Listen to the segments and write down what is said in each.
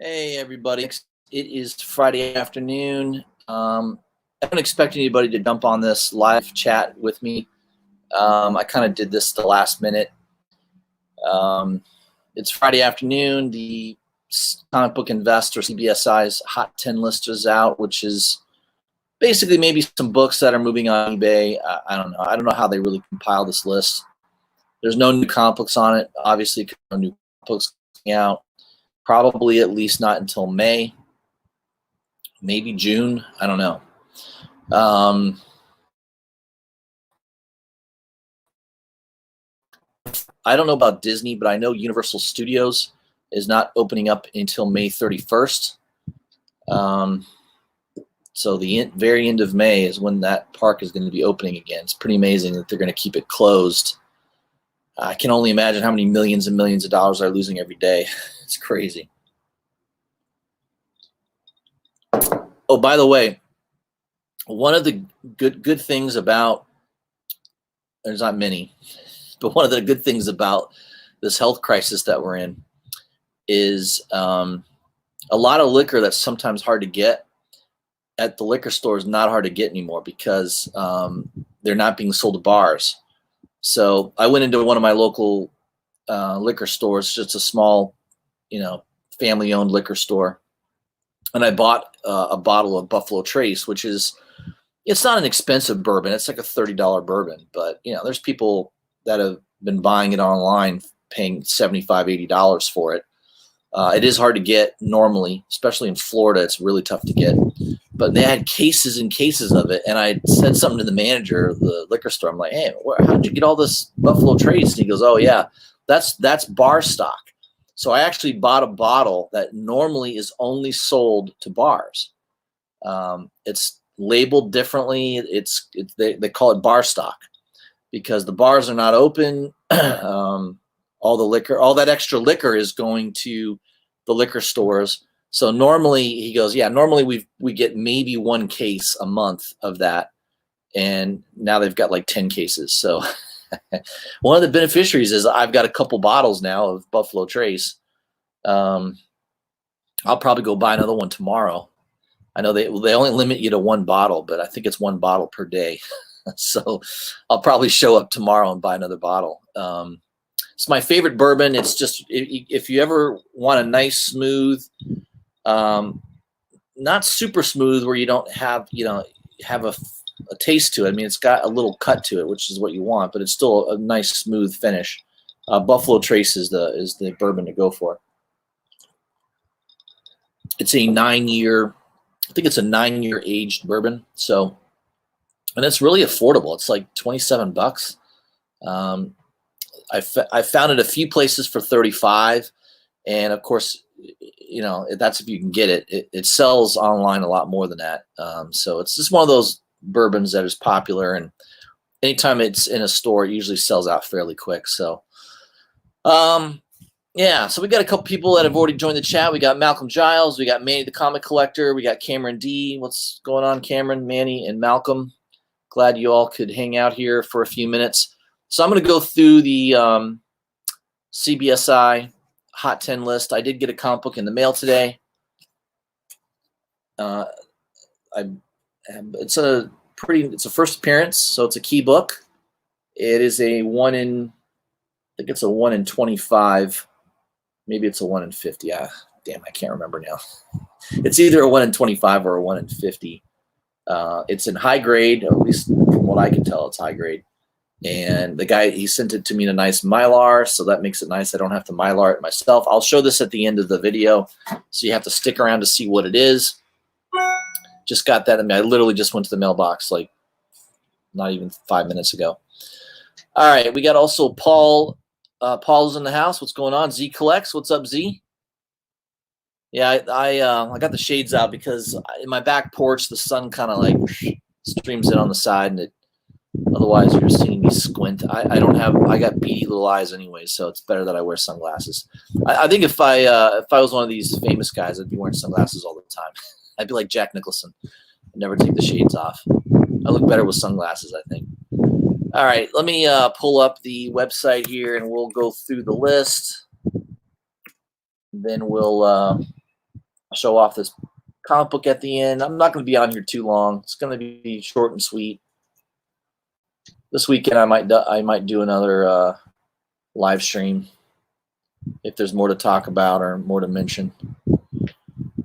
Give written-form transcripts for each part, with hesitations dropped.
Hey, everybody. It is Friday afternoon. I don't expect anybody to jump on this live chat with me. I kind of did this the last minute. It's Friday afternoon. The Comic Book Investor, CBSI's Hot 10 list is out, which is basically maybe some books that are moving on eBay. I don't know. I don't know how they really compile this list. There's no new comic books on it, obviously, no new books coming out. Probably at least not until May, maybe June. I don't know. I don't know about Disney, but I know Universal Studios is not opening up until May 31st. So the very end of May is when that park is going to be opening again. It's pretty amazing that they're going to keep it closed. I can only imagine how many millions and millions of dollars they're losing every day. It's crazy. Oh, by the way, one of the good things about, there's not many, but one of the good things about this health crisis that we're in is a lot of liquor that's sometimes hard to get at the liquor store is not hard to get anymore because they're not being sold to bars. So I went into one of my local liquor stores, just a small, family-owned liquor store, and I bought a bottle of Buffalo Trace, which is, it's not an expensive bourbon. It's like a $30 bourbon, but there's people that have been buying it online, paying $75, $80 for it. It is hard to get normally, especially in Florida. It's really tough to get. But they had cases and cases of it, and I said something to the manager of the liquor store. I'm like, "Hey, how did you get all this Buffalo Trace?" And he goes, "Oh yeah, that's bar stock." So I actually bought a bottle that normally is only sold to bars. It's labeled differently. They call it bar stock because the bars are not open. All the liquor, all that extra liquor is going to the liquor stores. So normally, he goes, yeah, normally we get maybe one case a month of that. And now they've got like 10 cases. So one of the beneficiaries is I've got a couple bottles now of Buffalo Trace. I'll probably go buy another one tomorrow. I know they only limit you to one bottle, but I think it's one bottle per day. So I'll probably show up tomorrow and buy another bottle. It's my favorite bourbon. It's just, if you ever want a nice, smooth, not super smooth where you don't have, have a taste to it. I mean, it's got a little cut to it, which is what you want, but it's still a nice, smooth finish. Buffalo Trace is the bourbon to go for. It's a 9-year, I think it's a 9-year aged bourbon. So, and it's really affordable. It's like $27. I found it a few places for $35, and of course, that's if you can get it. It sells online a lot more than that. So it's just one of those bourbons that is popular, and anytime it's in a store, it usually sells out fairly quick. So, yeah. So we got a couple people that have already joined the chat. We got Malcolm Giles, we got Manny the Comic Collector, we got Cameron D. What's going on, Cameron, Manny, and Malcolm? Glad you all could hang out here for a few minutes. So I'm going to go through the CBSI Hot 10 list. I did get a comic book in the mail today. It's a first appearance, so it's a key book. It is a 1 in, I think it's a 1 in 25. Maybe it's a 1 in 50. Damn, I can't remember now. It's either a 1 in 25 or a 1 in 50. It's in high grade, at least from what I can tell, it's high grade. And the guy, he sent it to me in a nice Mylar, so that makes it nice. I don't have to Mylar it myself. I'll show this at the end of the video, so you have to stick around to see what it is. Just got that. I mean, I literally just went to the mailbox like not even 5 minutes ago. All right, we got also Paul. Paul's in the house. What's going on? Z Collects. What's up, Z? Yeah, I got the shades out because in my back porch, the sun kind of like streams in on the side, and otherwise you're seeing me squint. I got beady little eyes anyway, so it's better that I wear sunglasses. I think if I was one of these famous guys, I'd be wearing sunglasses all the time. I'd be like Jack Nicholson. I'd never take the shades off. I look better with sunglasses, I think. All right, let me pull up the website here, and we'll go through the list. Then we'll show off this comic book at the end. I'm not going to be on here too long. It's going to be short and sweet. This weekend I might do another live stream if there's more to talk about or more to mention.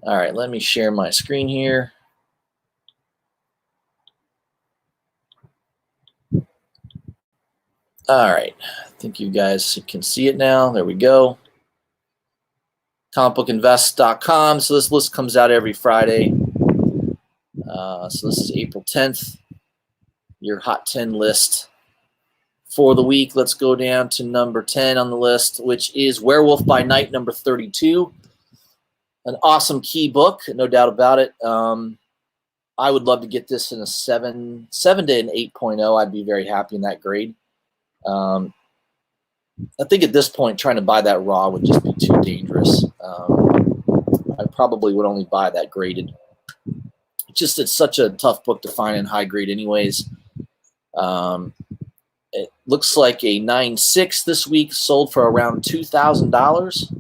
All right, let me share my screen here. All right, I think you guys can see it now. There we go. comicbookinvest.com. So this list comes out every Friday. So this is April 10th, your Hot 10 list for the week. Let's go down to number 10 on the list, which is Werewolf by Night, number 32. An awesome key book, no doubt about it. I would love to get this in a 7 to an 8.0. I'd be very happy in that grade. I think at this point, trying to buy that raw would just be too dangerous. I probably would only buy that graded. It's such a tough book to find in high grade anyways. It looks like a 9.6 this week sold for around $2,000,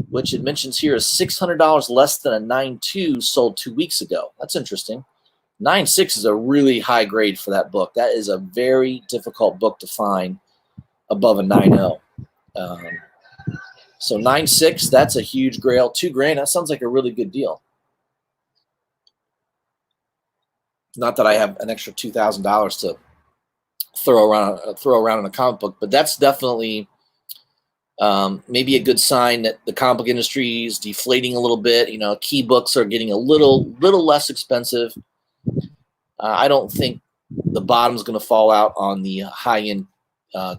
which it mentions here is $600 less than a 9.2 sold 2 weeks ago. That's interesting. 9.6 is a really high grade for that book. That is a very difficult book to find above a 9.0. So 9.6, that's a huge grail. $2,000, that sounds like a really good deal. Not that I have an extra $2,000 to throw around in a comic book, but that's definitely maybe a good sign that the comic book industry is deflating a little bit. You know, key books are getting a little less expensive. I don't think the bottom's going to fall out on the high-end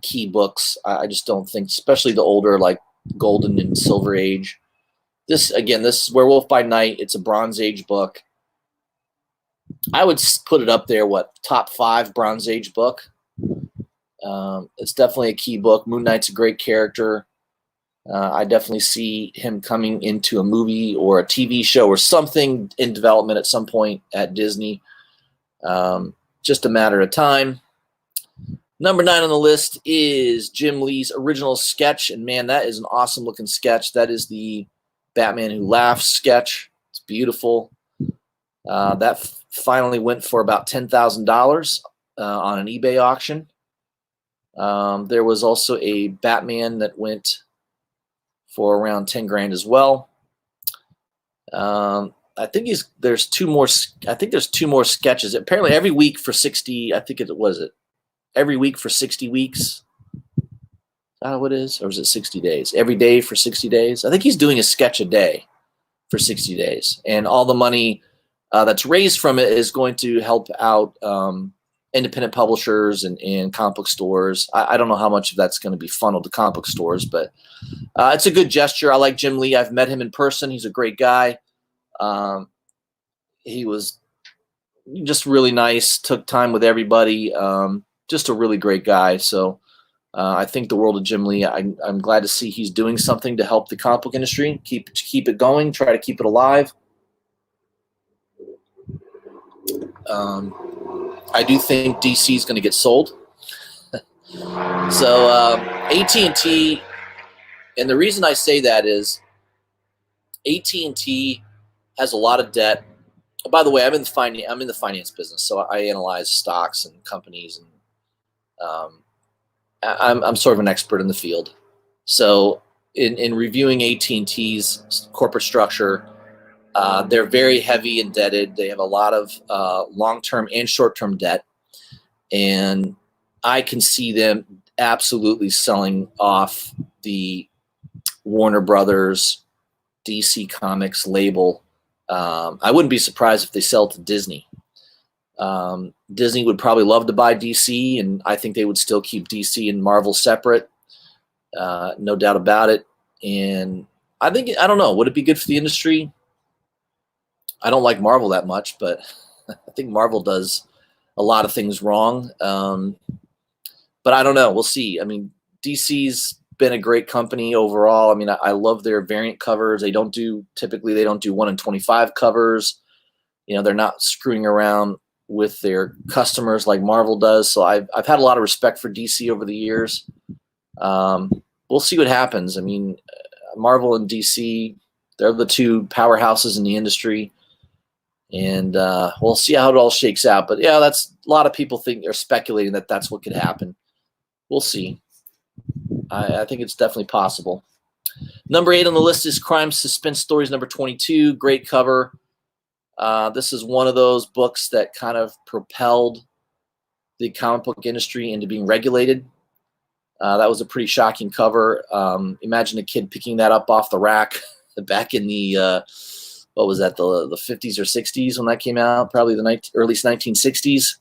key books. I just don't think, especially the older, like Golden and Silver Age. This is Werewolf by Night. It's a Bronze Age book. I would put it up there, top 5 Bronze Age book. It's definitely a key book. Moon Knight's a great character. I definitely see him coming into a movie or a TV show or something in development at some point at Disney. Just a matter of time. Number 9 on the list is Jim Lee's original sketch. And man, that is an awesome looking sketch. That is the Batman Who Laughs sketch. It's beautiful. That finally went for about $10,000 on an eBay auction. There was also a Batman that went for around $10,000 as well. I think there's two more sketches. Apparently every week for 60, I think every week for 60 weeks. Is that what it is? Or is it 60 days? Every day for 60 days? I think he's doing a sketch a day for 60 days. And all the money that's raised from it is going to help out independent publishers and comic book stores. I don't know how much of that's going to be funneled to comic book stores, but it's a good gesture. I like Jim Lee. I've met him in person. He's a great guy. He was just really nice, took time with everybody. Just a really great guy. So I think the world of Jim Lee. I'm glad to see he's doing something to help the comic book industry, keep it going, try to keep it alive. I do think DC is going to get sold. So AT&T, and the reason I say that is AT&T has a lot of debt. Oh, by the way, I'm in the finance business, so I analyze stocks and companies, and I'm sort of an expert in the field. So in reviewing AT&T's corporate structure, they're very heavy indebted. They have a lot of long-term and short-term debt, and I can see them absolutely selling off the Warner Brothers DC Comics label. I wouldn't be surprised if they sell to Disney. Disney would probably love to buy DC, and I think they would still keep DC and Marvel separate. No doubt about it. And I don't know, would it be good for the industry? I don't like Marvel that much, but I think Marvel does a lot of things wrong. But I don't know. We'll see. I mean, DC's been a great company overall. I mean, I love their variant covers. Typically they don't do 1 in 25 covers. You know, they're not screwing around with their customers like Marvel does. So I've had a lot of respect for DC over the years. We'll see what happens. I mean, Marvel and DC, They're the two powerhouses in the industry. And we'll see how it all shakes out. But yeah, that's a lot of people think they're speculating that that's what could happen. We'll see. I think it's definitely possible. Number 8 on the list is Crime Suspense Stories number 22. Great cover. This is one of those books that kind of propelled the comic book industry into being regulated. That was a pretty shocking cover. Imagine a kid picking that up off the rack back in the what was that, the 50s or 60s when that came out? Probably the early 1960s.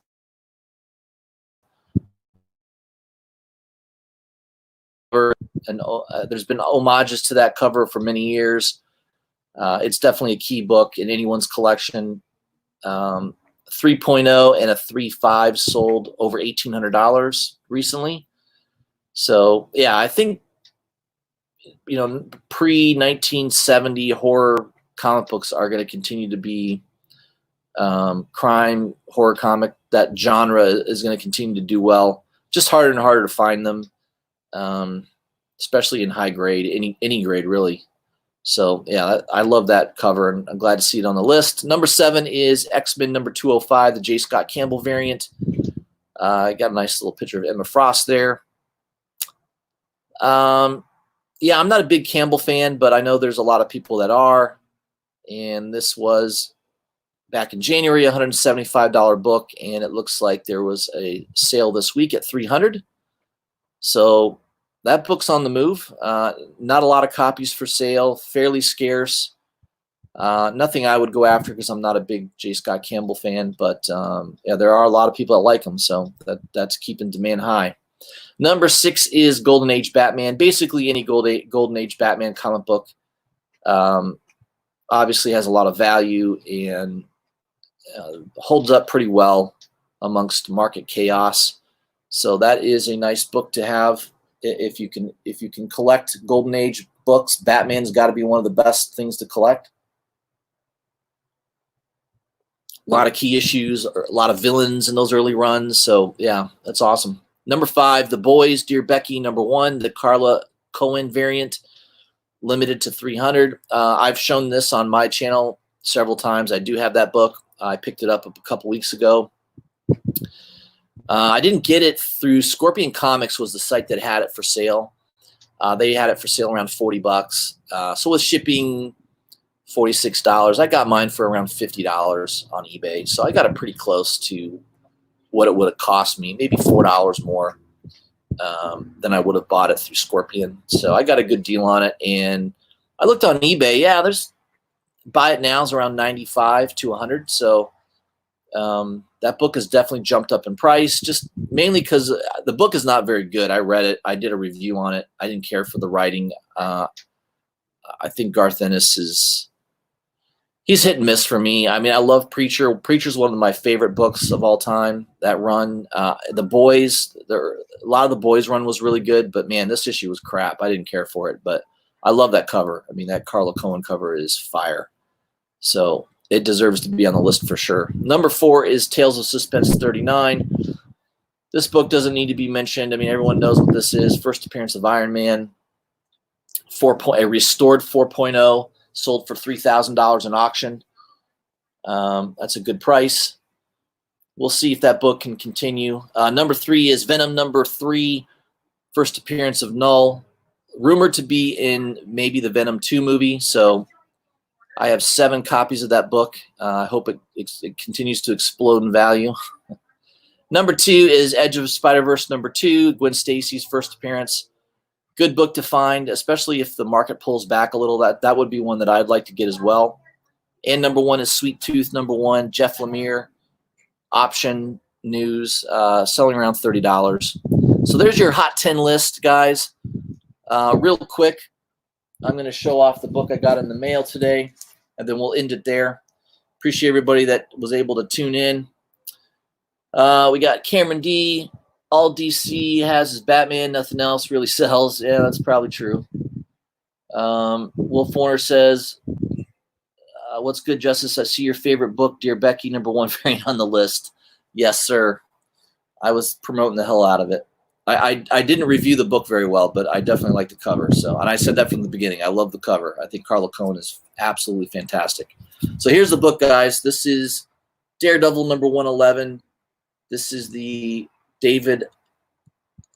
And there's been homages to that cover for many years. It's definitely a key book in anyone's collection. 3.0 and a 3.5 sold over $1,800 recently. So yeah, I think, you know, pre-1970 horror comic books are going to continue to be crime horror comic. That genre is going to continue to do well. Just harder and harder to find them, especially in high grade, any grade really. So yeah, I love that cover, and I'm glad to see it on the list. Number 7 is X-Men number 205, the J. Scott Campbell variant. I got a nice little picture of Emma Frost there. Yeah, I'm not a big Campbell fan, but I know there's a lot of people that are. And this was back in January, $175 book, and it looks like there was a sale this week at $300. So that book's on the move. Not a lot of copies for sale, fairly scarce. Nothing I would go after because I'm not a big J. Scott Campbell fan, but yeah, there are a lot of people that like him, so that's keeping demand high. Number 6 is Golden Age Batman. Basically, any Golden Age Batman comic book obviously has a lot of value and holds up pretty well amongst market chaos. So that is a nice book to have if you can collect Golden Age books. Batman's got to be one of the best things to collect. A lot of key issues, a lot of villains in those early runs. So yeah, that's awesome. Number 5, The Boys, Dear Becky, number 1, the Carla Cohen variant, limited to 300. I've shown this on my channel several times. I do have that book. I picked it up a couple weeks ago. I didn't get it through Scorpion Comics, was the site that had it for sale. They had it for sale around $40. So with shipping, $46. I got mine for around $50 on eBay. So I got it pretty close to what it would have cost me, maybe $4 more than I would have bought it through Scorpion. So I got a good deal on it. And I looked on eBay. Yeah, buy it now is around $95 to $100. So that book has definitely jumped up in price, just mainly because the book is not very good. I read it. I did a review on it. I didn't care for the writing. I think Garth Ennis he's hit and miss for me. I mean, I love Preacher. Preacher's one of my favorite books of all time. That run, The Boys, a lot of The Boys run was really good, but man, this issue was crap. I didn't care for it, but I love that cover. I mean, that Carla Cohen cover is fire. So it deserves to be on the list for sure. Number 4 is Tales of Suspense 39. This book doesn't need to be mentioned. I mean, everyone knows what this is. First appearance of Iron Man. A restored 4.0. Sold for $3,000 in auction. That's a good price. We'll see if that book can continue. Number 3 is Venom number 3, first appearance of Null. Rumored to be in maybe the Venom 2 movie. So I have 7 copies of that book. I hope it continues to explode in value. Number 2 is Edge of Spider-Verse number 2, Gwen Stacy's first appearance. Good book to find, especially if the market pulls back a little. That would be one that I'd like to get as well. And number 1 is Sweet Tooth number 1, Jeff Lemire, option news, selling around $30. So there's your hot 10 list, guys. Real quick, I'm going to show off the book I got in the mail today, and then we'll end it there. Appreciate everybody that was able to tune in. We got Cameron D. All DC has is Batman. Nothing else really sells. Yeah, that's probably true. Wolf Warner says, what's good, Justice? I see your favorite book, Dear Becky, number 1 variant on the list. Yes, sir. I was promoting the hell out of it. I didn't review the book very well, but I definitely like the cover. So, and I said that from the beginning. I love the cover. I think Carla Cohen is absolutely fantastic. So here's the book, guys. This is Daredevil number 111. This is the David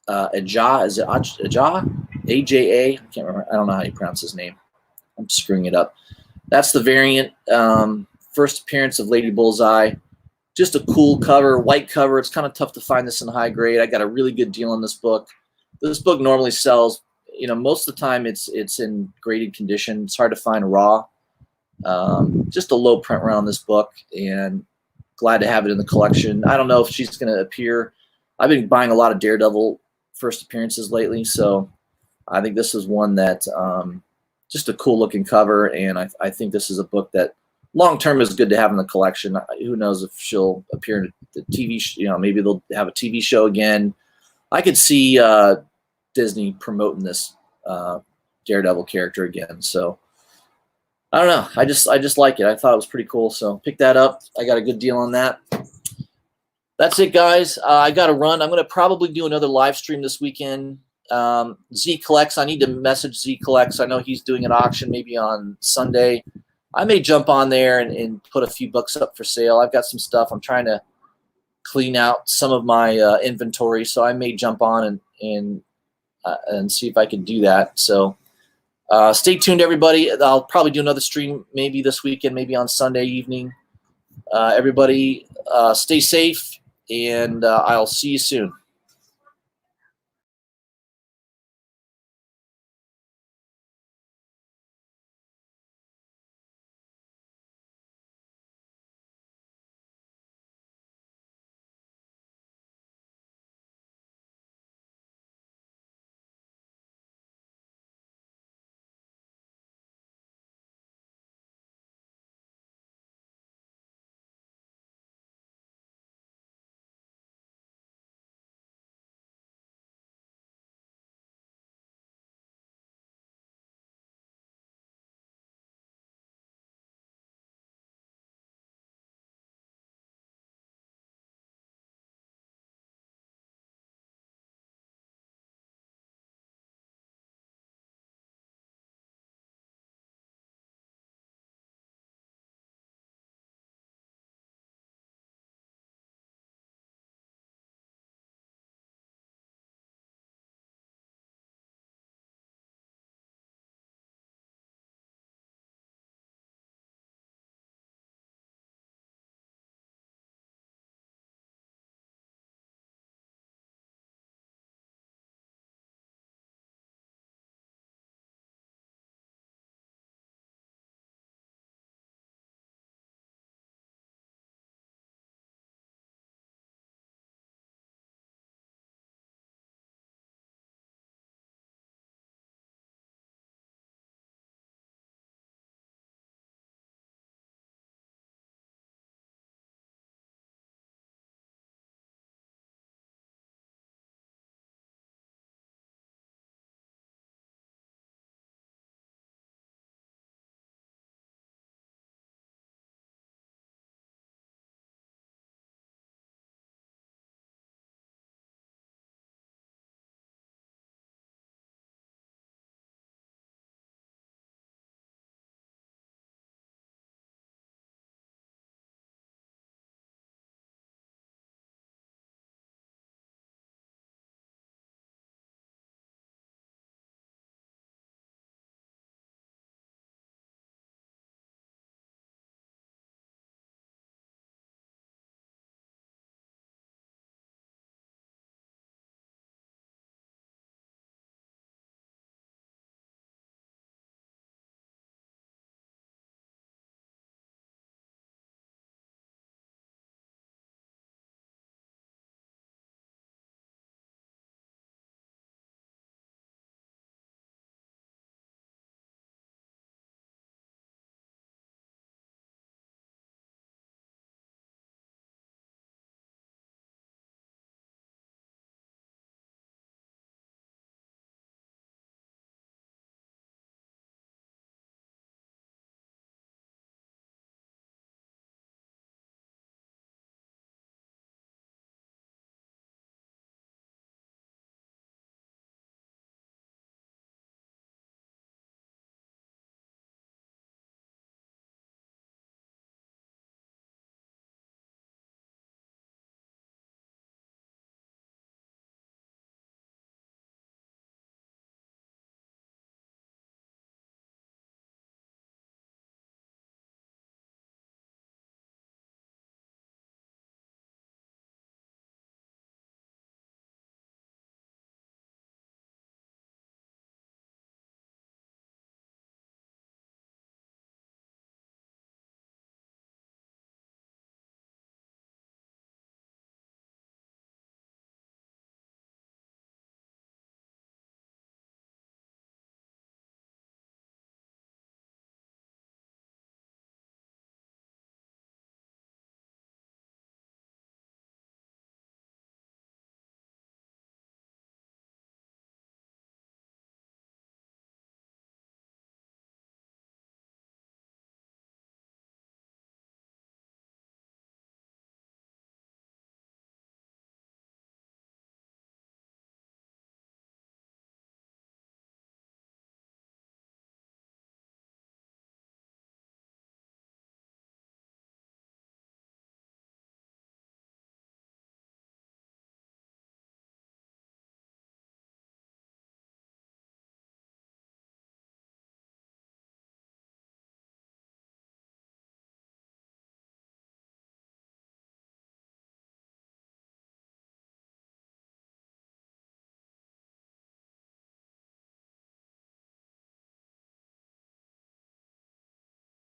Aja. Is it Aja? AJA? I can't remember. I don't know how you pronounce his name. I'm screwing it up. That's the variant. First appearance of Lady Bullseye. Just a cool cover, white cover. It's kind of tough to find this in high grade. I got a really good deal on this book. This book normally sells, most of the time it's in graded condition. It's hard to find raw. Just a low print run on this book, and glad to have it in the collection. I don't know if she's going to appear. I've been buying a lot of Daredevil first appearances lately, so I think this is one that just a cool looking cover, and I think this is a book that long term is good to have in the collection. Who knows if she'll appear in the TV? Maybe they'll have a TV show again. I could see Disney promoting this Daredevil character again. So I don't know. I just like it. I thought it was pretty cool. So pick that up. I got a good deal on that. That's it, guys. I got to run. I'm going to probably do another live stream this weekend. Z Collects. I need to message Z Collects. I know he's doing an auction maybe on Sunday. I may jump on there and put a few books up for sale. I've got some stuff. I'm trying to clean out some of my inventory, so I may jump on and see if I can do that. So stay tuned, everybody. I'll probably do another stream maybe this weekend, maybe on Sunday evening. Everybody stay safe, and I'll see you soon.